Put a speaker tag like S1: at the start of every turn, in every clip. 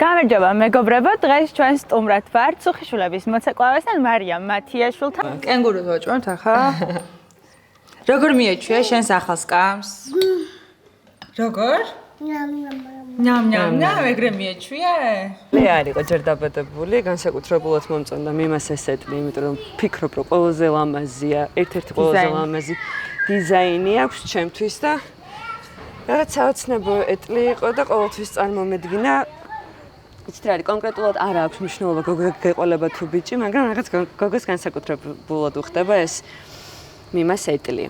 S1: გამარჯობა მეგობრებო, დღეს ჩვენ სტუმრად ვართ სუხიშვილების მოცეკვავესთან მარიამ მათიაშვილთან.
S2: კენგურუს ვაჭმევთ ახლა. როგორ მიეჩვია შენს ახალ სკამს? როგორ? ნამ, ეგრე მიეჩვია?
S3: ლე არისო ჯერ დაბადებული, განსაკუთრებულად მომწონდა მიმას ესეტლი, იმიტომ რომ ფიქრობ, რომ ყველაზე ლამაზია, ერთ-ერთი ყველაზე ლამაზი დიზაინი აქვს ჩემთვის და რაღაც საოცნებო ეტლი იყო და ყოველთვის წარმომედგინა. იცით რა არის, კონკრეტულად არ აქვს მნიშვნელობა გეყოლება თუ ბიჭი, მაგრამ რაღაც გოგოს განსაკუთრებულად უხდება ეს მიმას ეტლი.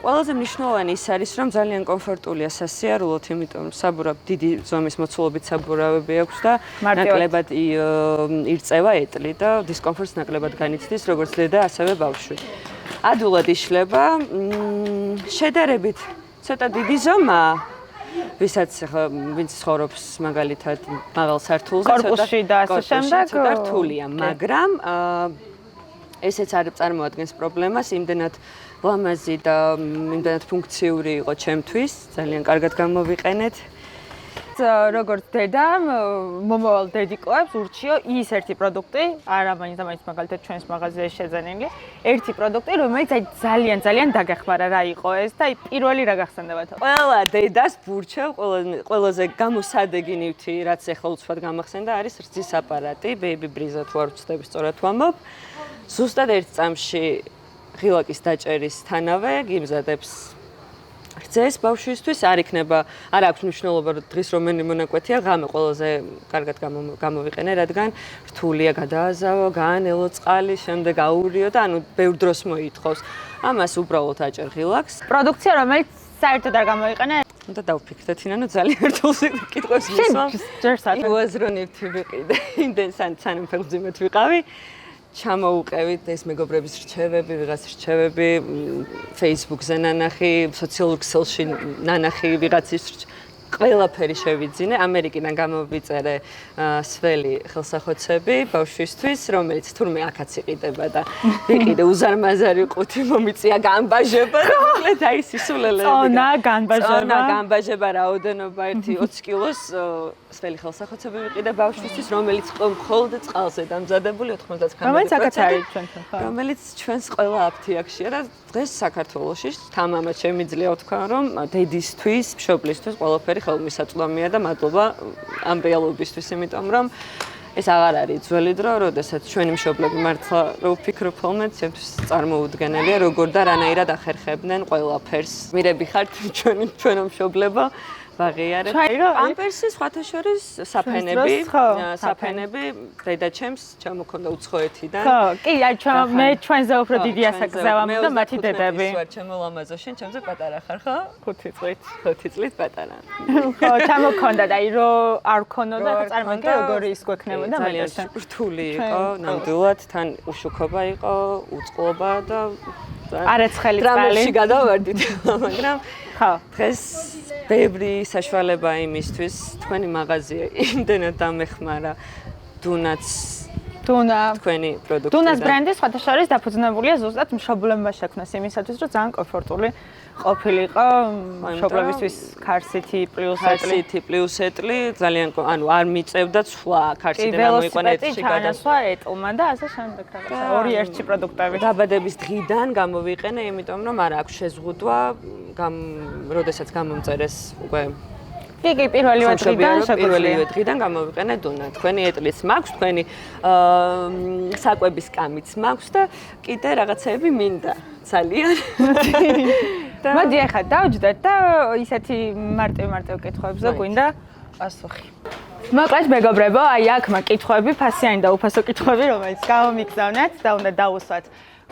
S3: ყველაზე მნიშვნელოვანი ის არის, რომ ძალიან კომფორტულია სასიარულოდ, იმიტომ რომ საბურავ დიდი ზომის მოცულობით საბურავები აქვს და ნაკლებად ირწევა ეტლი და დისკომფორტს ნაკლებად განიცდის როგორც დედა, ასევე ბავშვი. ადვილად იშლება, შედარებით ცოტა დიდი ზომაა. ვისაც ვინც ცხოვრობს მაგალითად მაღალ სართულზე,
S1: კორპუსში და ასე შემდეგ,
S3: ცოტა რთულია, მაგრამ ესეც არ წარმოადგენს პრობლემას, იმდენად ლამაზი და იმდენად ფუნქციური იყო ჩემთვის, ძალიან კარგად გამოვიყენეთ.
S1: როგორც დედამ, მომავალ დედიკოებს ურჩიო ის ერთი პროდუქტი, არა მაინც მაგალითად ჩვენს მაღაზიაში შეძენილი, ერთი პროდუქტი, რომელიც ძალიან დაგეხმარა რა იყო ეს და პირველი რა გახსენდებათ?
S3: ყველა დედას ბურჩევ, ყველაზე გამოსადეგი ნივთი, რაც ახლა უცბად გამახსენდა, არის რძის აპარატი, Baby Breeze თუ არ ვცდები სწორად ვამბობ. ზუსტად ერთ წამში ღილაკის დაჭერის თანავე გიმზადებს რძეს ბავშვისთვის, არ აქვს მნიშვნელობა რომ დღის რომელი მონაკვეთია, ღამე ყველაზე კარგად გამოვიყენე, რადგან რთულია გადააზავო, გაანელო წყალი, შემდეგ აურიო და ანუ ბევრ დროს მოითხოვს. ამას უბრალოდ აჭერ ღილაკს.
S1: პროდუქცია რომელიც საერთოდ არ გამოიყენე.
S3: უნდა დავფიქრდეთ, ინანო ძალიან რთულს კითხვებს მისვამ.
S1: ჯერ საათი.
S3: უაზრო ნივთი ვიყიდე, იმდენ სანამ ფეხმძიმედ ვიყავი. ჩამოუყევით ეს მეგობრების რჩევები, ვიღაც რჩევები, Facebook-ზე ნანახი, სოციალურ ქსელში ნანახი, ვიღაცის ყველაფერი შევიძინე. ამერიკიდან გამოვიწერე სველი ხელსახოცები ბავშვისთვის, რომელიც თურმე აქაც იყიდება და ვიყიდე უზარმაზარი ყუთი მომიწია განბაჟება და მოკლედ აი სისულელეები.
S1: წონა
S3: განბაჟება რაოდენობა 20 კილოს სველი ხელსახოცები ვიყიდე ბავშვისთვის, რომელიც მხოლოდ წყალზე დამზადებული 99%.
S1: რომელიც აქაც არის ჩვენთან, ხო?
S3: რომელიც ჩვენს ყველა აფთიაქშია და დღეს საქართველოში თამამად შემიძლია ვთქვა, რომ დედისთვის, მშობლისთვის ყველაფერი ხელმისაწვდომია და მადლობა ამ რეალობისთვის, იმიტომ რომ ეს აღარ არის ძველი დრო, როდესაც ჩვენი მშობლები მართლა რო ვფიქრობ ხოლმე, ჩემთვის წარმოუდგენელია, როგორ და რანაირად ახერხებდნენ ყველაფერს. მირები ხართ ჩვენო მშობლებო, ვაღიარეთ. პამპერსი სხვათა შორის საფენები, დედაჩემს ჩამოქონდა უცხოეთიდან.
S1: ხო, კი, მე ჩვენზე უფრო დიდი ასაკზავამ და მათი დედები.
S3: მე ვარ ჩემო ლამაზო, შენ ჩემზე პატარა ხარ, ხო? 5 წლით პატარა.
S1: ხო, ჩამოქონდა და რო არ ქონოდა, წარმოგიდგენთ როგორი ის გვექნებოდა
S3: ძალიან რთული იყო, ნამდვილად, თან უშუქობა იყო, უწყლობა და
S1: არაცხელი წყალი.
S3: დრამებში გადავარდით, მაგრამ
S1: ხო,
S3: დღეს ბევრი საშუალება იმისთვის, თქვენი მაღაზია იმდენად დამეხმარა თქვენი პროდუქტი.
S1: დუნას ბრენდი სხვათა შორის დაფუძნებულია ზუსტად მშობლებმა შექმნას იმისათვის, რომ ძალიან კომფორტული ყოფილიყო მშობლებისთვის ქარსითი პლუს ეტლი, ძალიან ანუ არ მიწევდა სხვა ქარსითი რამოიყვანა ეტლში გადასვა ეტლმა და ასე შემდეგ რაღაცა. ორი ერთი პროდუქტები.
S3: დაბადების დღიდან გამოვიყენე, იმიტომ რომ არ აქვს შეზღუდვა, როდესაც გამომწერეს უკვე
S1: კი, პირველივე
S3: დღიდან გამოვიყენე დუნა. თქვენი ეტლიც მაქვს, თქვენი საკვების კამიც მაქვს და კიდე რაღაცეები მინდა ძალიან.
S1: მოდი ახლა დავჯდეთ და ისეთი მარტივ კითხვებზე გვინდა პასუხი. მოკლედ მეგობრებო, აი აქ კითხვები, ფასიანი და უფასო კითხვები, რომელიც გამომიგზავნეთ და უნდა დაუსვათ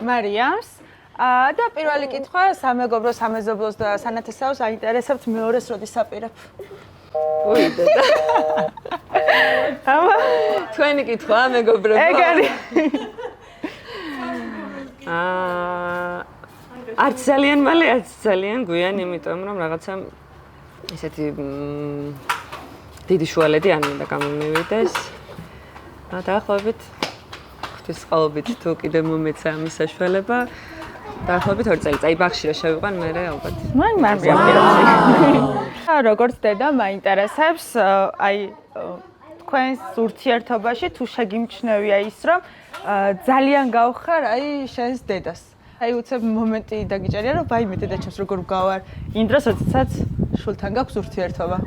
S1: მარიამს. და პირველი კითხვა სამეგობრო, სამეზობლოს და სანათესაოს აინტერესებთ მეორეს როდის საპირებ?
S3: ოი დედა. თქვენი კითხვა მეგობრებო.
S1: ეგ არის.
S3: არც ძალიან მალე, არც ძალიან გვიან, იმიტომ რომ რაღაცა ესეთი დიდი შუალედი არ მინდა გამომივიდეს. დაახლოებით ღვთისმწყალობით თუ კიდე მომეცა ამის საშუალება. დაახლოებით 2 წელიწად. აი ბაღში რა შევიყვან მე ალბათ.
S1: მან როგორც დედა მაინტერესებს, აი თქვენს ურთიერთობაში თუ შეგიმჩნევია ის რომ ძალიან გავხარ აი შენს დედას. აი უცებ მომენტი დაგიჭერია რომ ვაიმე დედაჩემს როგორ ვგავარ იმ დროს როდესაც შულთან გაქვს ურთიერთობა.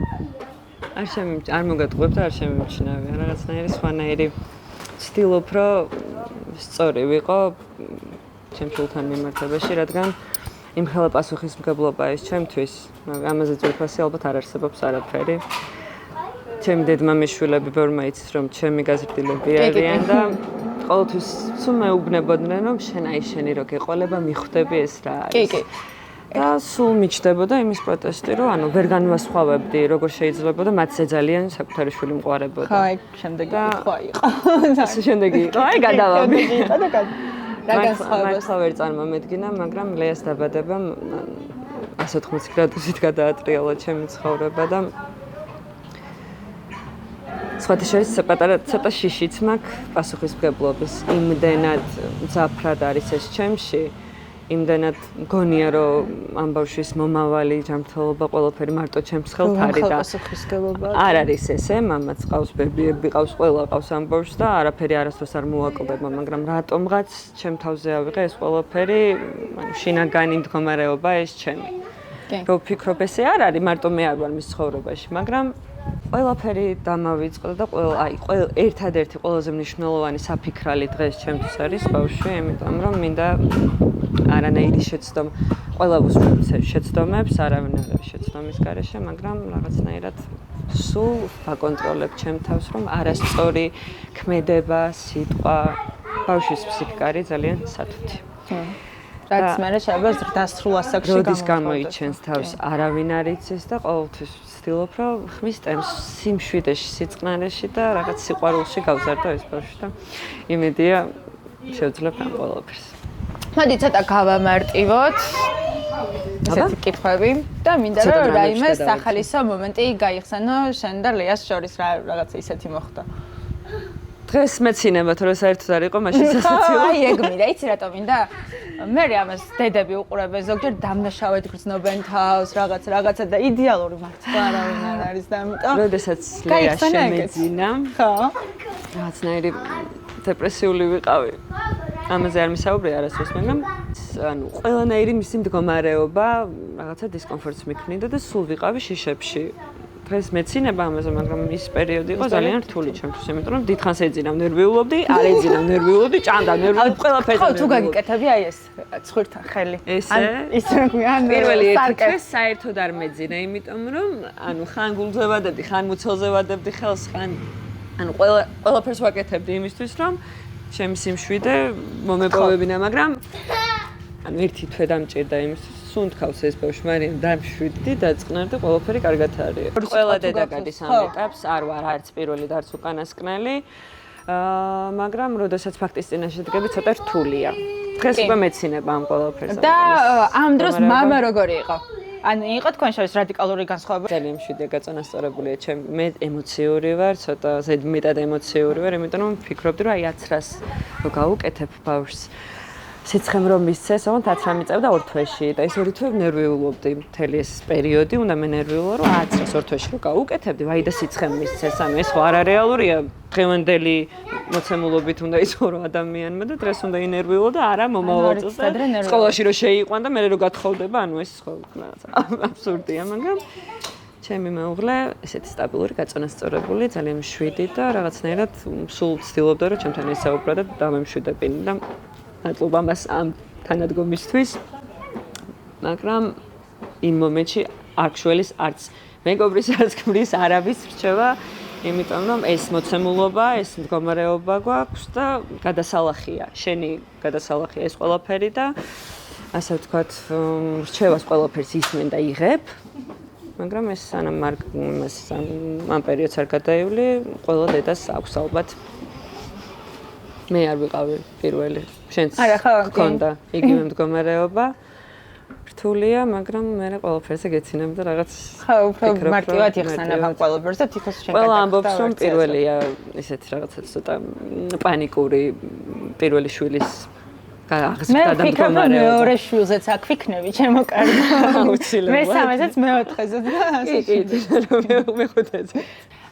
S3: არ მოგატყუებ და არ შემიმჩნევია რაღაცნაირი სხვანაირი ვცდილობ რომ სწორი ვიყო ჩემ შულთან მიმართებაში რადგან იმ ხელა პასუხისმგებლობა ის ჩემთვის ამაზე ძვირფასი ალბათ არ არსებობს არაფერი ჩემი დედმამიშვილები ბევრმა იცის რომ ჩემი გაზრდილები არიან და ყოველთვის სულ მეუბნებოდნენ რომ შენ აი შენი რო გეყოლება მიხვდები ეს რა არის კი და სულ მიჩნდებოდა იმის პროტესტი რომ ანუ ვერ განვასხვავებდი როგორ შეიძლება და მათზე ძალიან საკუთარი შვილი მყარებოდა
S1: ხო აი შემდეგი ხო იყო
S3: შემდეგი იყო აი გადავამი
S1: რა განსხვავებას
S3: ვერ წარმომედგინა მაგრამ ლეას დაბადებამ 180 გრადუსით გადაატრიალა ჩემი ცხოვრება და სხვათა შორის ცოტა შიშიც მაქვს პასუხისმგებლობის იმდენად მძაფრად არის ეს ჩემში იმდენად მგონია რომ ამ ბავშვის მომავალი ჯანმრთელობა ყველაფერი მარტო ჩემს ხელთ არის და არ არის ესე მამაც ყავს ბებიები ყავს ყველა ყავს ამ ბავშვს და არაფერი არასდროს არ მოაკლდება მაგრამ რატომღაც ჩემ თავზე ავიღე ეს ყველაფერი ანუ შინაგანი მდგომარეობა ეს ჩემი რო ვფიქრობ ესე არ არის მარტო მე არ ვარ მის ცხოვრებაში მაგრამ ყველაფერი დამავიწყდა და ერთადერთი ყველაზე მნიშვნელოვანი საფიქრალი დღეს ჩემთვის არის ბავშვი იმიტომ რომ მინდა არანაირი შეცდომა ყველა შეცდომებს არავინ არ არის შეცდომის გარეშე მაგრამ რაღაცნაირად სულ ვაკონტროლებ ჩემ თავს რომ არასწორი ქმედება სიტყვა ბავშვის ფსიქიკა არის ძალიან სათუთი
S1: რაც მე შეიძლება ზრდასრულ ასაკში
S3: როდის გამოიჩენს თავს არავინ არ იცის და ყოველთვის ვცდილობ რომ ხმის ტემპს სიმშვიდეში სიწყნარეში და რაღაც სიყვარულში გავზარდო ეს ბავშვი და იმედია შევძლებ ამ ყველაფერს
S1: მოდი ცოტა გავამარტივოთ ესეთი კითხვები და მინდა რომ რაიმე სახალისო მომენტი გაიხსენო შენ და ლეას შორის რაღაცა ისეთი მოხდა
S3: დღეს მეცინება თუ რა საერთოდ არ იყო მაშინ სასაცილო
S1: აი ეგ მინდა იცი რატო მინდა მე ამას დედები უყურებენ ზოგჯერ დამნაშავედ გრძნობენ თავს რაღაცა და იდეალური მართლა არავინ არ არის და ამიტომ
S3: როდესაც ლეა შემეძინა
S1: ხო
S3: რაღაცნაირი დეპრესიული ვიყავი ამაზე არ მისაუბრე არასდროს მაგრამ ანუ ყველანაირი მისი მდგომარეობა რაღაცა დისკომფორტს მიქმნიდა და სულ ვიყავი შიშებში დღეს მეცინება ამაზე მაგრამ ის პერიოდი იყო ძალიან რთული ჩემთვის იმიტომ რომ დიდხანს ეძინავ ნერვიულობდი არ ეძინავ ნერვიულობდი ჭამდა ნერვიულობდი ყველაფერზე
S1: ხო თუ გაგიკეთები აი ეს ცხვირთან ხელი
S3: ესე პირველი ერთი დღეს საერთოდ არ მეძინა იმიტომ რომ ანუ ხან გულზე ვადებდი ხან მუცელზე ვადებდი ხელს ხან ანუ ყველაფერს ვაკეთებდი იმისთვის რომ ჩემი სიმშვიდე მომეპოვებინა მაგრამ ანუ ერთი თვე დამჭირდა იმისთვის სუნთქავს ეს ბავშვი მაგრამ დამშვიდდი დაწყნარდი ყველაფერი კარგად არის ყველა დედა გადის ამ ეტაპს არ ვარ არც პირველი და არც უკანასკნელი მაგრამ როდესაც ფაქტის წინაშე დგები ცოტა რთულია დღეს უკვე მეცინება ამ ყველაფერს
S1: და ამ დროს მამა როგორი იყო ანუ იყო თქვენ შორის რადიკალური განსხვავება
S3: ძალიან მშვიდია გაწონასწორებულია მე ემოციური ვარ ცოტა ზედმეტად ემოციური ვარ იმიტომ რომ ვფიქრობდი რომ აი 1000-ს რო გავუკეთებ ბავშვს სიცხემ რომ მისცეს, ოღონდ 10 მიწევდა 2 თვეში და ეს 2 თვე ნერვიულობდი მთელი ეს პერიოდი, უნდა მე ნერვიულო რომ 10-ს 2 თვეში რო გავუკეთებდი, ვაი და სიცხემ მისცეს, ანუ ეს ხო არ რეალურია, დღევანდელი მოცემულობით უნდა ისო რომ ადამიანმა და დღეს უნდა ინერვიულო და არა მომავალ წელს სკოლაში რო შეიყვან და მე რო გათხოვდება, ანუ ეს ხო აბსურდია, მაგრამ ჩემი მეუღლე ესეთი სტაბილური, გაწონასწორებული, ძალიან მშვიდი და რაღაცნაირად სულ ვცდილობდა რომ ჩემთან ესაუბრა და დამემშვიდებინა და მადლობა მას ამ თანადგომისთვის. მაგრამ იმ მომენტში არქშველის არც მეგობრის არც ქმრის არავის რჩევა, იმიტომ რომ ეს მოცემულობა, ეს მდგომარეობა გვაქვს და გადასალახია. შენი გადასალახია ეს ყველაფერი და ასე ვთქვათ, რჩევას ყველაფერს ისმენ და იღებ. მაგრამ ეს ამ პერიოდს არ გადაივლი, ყველა დედას აქვს ალბათ. მე არ ვიყავი პირველი. შენც გქონდა იგივე მდგომარეობა. რთულია, მაგრამ მე ყველაფერზე გეცინებ და რაღაც
S1: ხო, უფრო მარტივად იხსენებ ამ ყველაფერს და თითქოს შენ
S3: ყველა ამბობს რომ პირველია ისეთი რაღაცა ცოტა პანიკური პირველი შვილის აღზრდა და მდგომარეობა.
S1: მე მეორე შვილზეც აქ ვიქნები, ჩემო კარგი. მე სამეზეც მეოთხეზეც და ასე.
S3: კი, მეხუთეზე.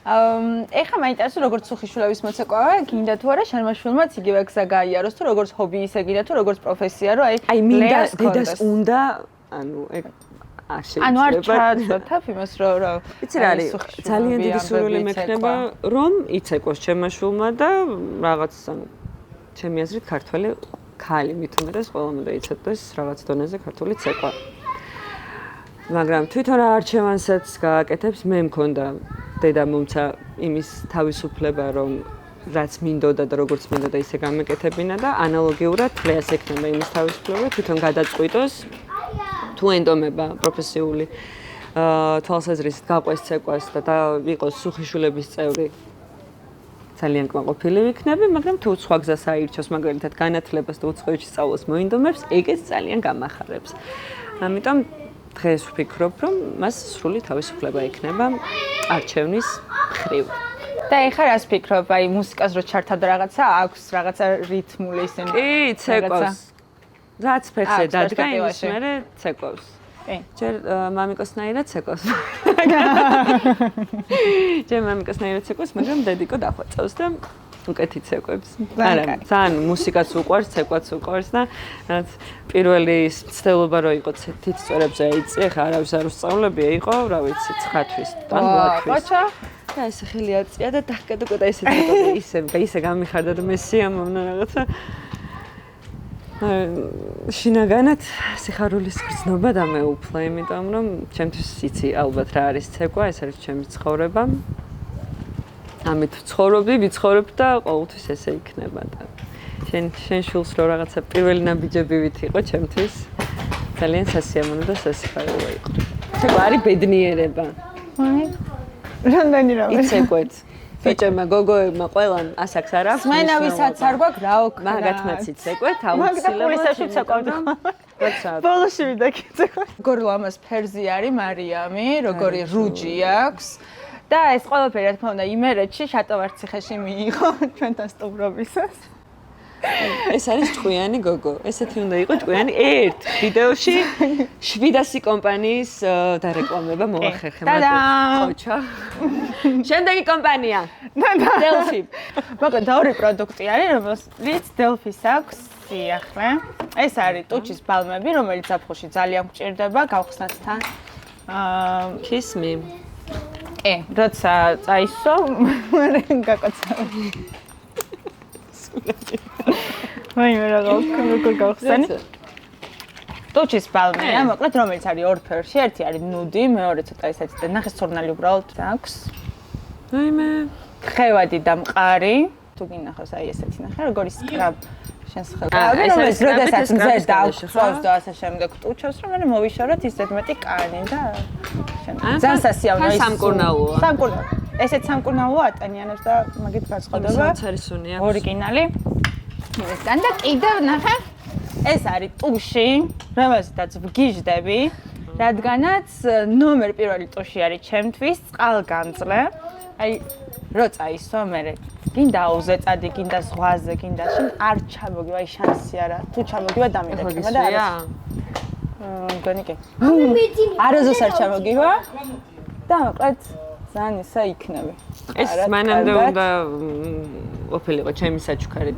S1: ეხლა მაინტერესებს როგორც სუხიშვილების მოცეკვავე, გინდა თუ არა შენმა შვილმაც იგივე გზა გაიაროს თუ როგორც ჰობი ისე გინდა თუ როგორც პროფესია, რომ
S3: აი მინდა დედას უნდა, ანუ ეგ არ შეიძლება.
S1: ანუ არ ჩააწვათ იმას რომ
S3: იცი რა არის, ძალიან დიდი სურვილი მექნება, რომ იცეკვოს ჩემმა შვილმა და რაღაც ანუ ჩემი აზრით ქართველი ქალი მით უმეტეს ყველამ უნდა იცოდეს რაღაც დონეზე ქართული ცეკვა. მაგრამ თვითონ არჩევანსაც გააკეთებს, მე მქონდა დედა მომცა იმის თავისუფლება, რომ რაც მინდოდა და როგორც მინდოდა ისე გამეკეთებინა და ანალოგიურად თლეას ექნება იმის თავისუფლება, თვითონ გადაწყვიტოს თუ ენდომება პროფესიული თვალსაზრისით გაყვეს ცეკვას და იყოს სუხიშვილების წევრი. ძალიან კმაყოფილი ვიქნები, მაგრამ თუ სხვა გზას აირჩევს, მაგალითად განათლებას და უცხოეთში სწავლას მოინდომებს, ეგეც ძალიან გამახარებს. ამიტომ დღეს ვფიქრობ, რომ მას სრული თავისუფლება ექნება არჩევნის მხრივ.
S1: და ეხლა რას ფიქრობ, აი მუსიკას რო ჩართავდა რაღაცა, აქვს რაღაცა რითმული ისინი.
S3: კი, ცეკვავს. რაც ფეხზე დადგა, იმის მერე ცეკვავს. ჯერ მამიკოსნაირად ცეკვავს. ჯერ მამიკოსნაირად ცეკვავს, მაგრამ დედიკო დახვეწავს და უკეთი ცეკვებს. არა, ძალიან მუსიკაც უყვარს, ცეკვაც უყვარს და რაც პირველი ცდელობა რო იყო თით სწორებზე აიწია, ხა არავის არ უსწავლებია, იყო, რა ვიცი, 9 თვის, ან 8 თვის.
S1: კოჩა
S3: და ესე ხელი აწია და დაგკეტო და ესე ცეკვები, ისე გამიხარდა და მე სიამოვნა რაღაცა. შინაგანად სიხარულის გრძნობა დამეუფლა, იმიტომ რომ ჩემთვის იცი ალბათ რა არის ცეკვა, ეს არის ჩემი ცხოვრება. ამით ვცხოვრობდი, ვიცხოვრებ და ყოველთვის ესე იქნება და შენ შვილს რო რაღაცა პირველი ნაბიჯებივით იყო ჩემთვის ძალიან სასიამოვნო და სასიხარულო იყო. ცეკვა არის ბედნიერება.
S1: რამდენი რამე.
S3: იცეკვეთ. ბიჭებმა, გოგოებმა, ყველამ ასაკს არ აქვს.
S1: სმენა ვისაც არ გვაქვს რა ოქრა.
S3: მაგათმაც იცეკვეთ, აუცილებლად.
S1: ცეკვავდი.
S3: როცა
S1: ბოლოში ვიდაკეთე. როგორ ლამაზ ფერზი არის მარიამი, როგორი რუჯი აქვს. და ეს ყველაფერი რა თქმა უნდა იმერეთში შატოვარციხეში მიიღო ჩვენთან სტუმრობისას.
S3: ეს არის ჭკვიანი გოგო. ესეთი უნდა იყოს ჭკვიანი ერთ ვიდეოში 700 კომპანიის დარეკლამება მოახერხე მათ. ხოჩა. შემდეგი კომპანია. Delphi.
S1: მაგრამ ორი პროდუქტი არის, რომელიც Delphi-ს აქვს სიახლე. ეს არის ტუჩის ბალმები, რომელიც ზაფხულში ძალიან გვჭირდება გავხსნათთან.
S3: Kiss me.
S1: როცა წაისო, მე გაკოცავ. მე როგორ გავხსენი? ტუჩის ბალმია, მოკლედ რომელიც არის ორ ფერში, ერთი არის ნუდი, მეორე ცოტა ისეთი და ნახეს სურნალი უბრალოდ აქვს.
S3: მე
S1: ხევადი და მყარი. თუ გინახავს აი ესეთი ნახე, როგორი სკრაბ შენს ხელში. ეს როდესაც მზეს დავწვავს და ასე შემდეგ ტუჩოს, რომ მე მოვიშოროთ ისეთ მეტი კანი და ძალიან სასიამოვნო ის
S3: სამკურნალოა.
S1: სამკურნალო. ესეც სამკურნალოა ატანიანებს და მაგით გაწყდება.
S3: საცარისუნი აქვს.
S1: ორიგინალი. მისგან და კიდევ ნახე. ეს არის ტუში, რომელსაც ვგიჟდები, რადგანაც ნომერ პირველი ტუში არის ჩემთვის წყალგამძლე. აი რო წაისო მე გინდა აუზე წადი, გინდა ზღვაზე, გინდა შენ არ ჩამოგივა, აი შანსი არა. თუ ჩამოგივა დამიდექება და არა. მგონი კი. არაზოს არ ჩამოგივა და მოკლედ ძალიან ისა იქნები.
S3: ეს მანამდე უნდა ყოფილიყო ჩემი საჩუქარი.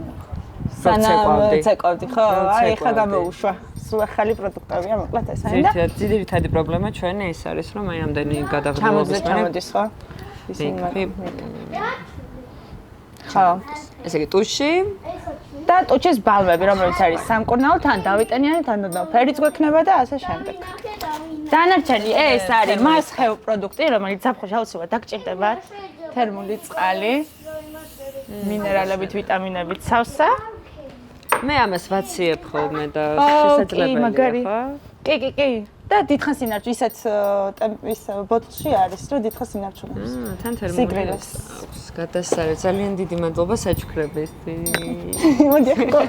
S1: სანამ ცეკვავდი, ხო? აი ხა გამოუშვა. სულ ახალი პროდუქტებია, მოკლედ ეს არის და
S3: ძირითადი პრობლემა ჩვენი ის არის, რომ აი ამდენი გადაღებულობის
S1: ჩამოდის, ხო? ისინი ხო.
S3: ესე იგი ტუში
S1: და ტუჩის ბალმები, რომელიც არის სამკურნალო, თან დავიტენიანი, თან ფერიც გვექნება და ასე შემდეგ. დანარჩენი ეს არის მასხევ პროდუქტი, რომელიც ზაფხულში აუცილებლად დაგჭირდებათ. თერმული წყალი, მინერალებით, ვიტამინებით სავსე.
S3: მე ამას ვაციებ ხოლმე და შესაძლებელია, ხო?
S1: კი. და დითხან სინარჩუნე ისეთ ტემპის ბოთლში არის, რომ დითხან სინარჩუნებს.
S3: თან თერმული აქვს. გადასარევ, ძალიან დიდი მადლობა საჩუქრებისთვის.
S1: მოდი ახლა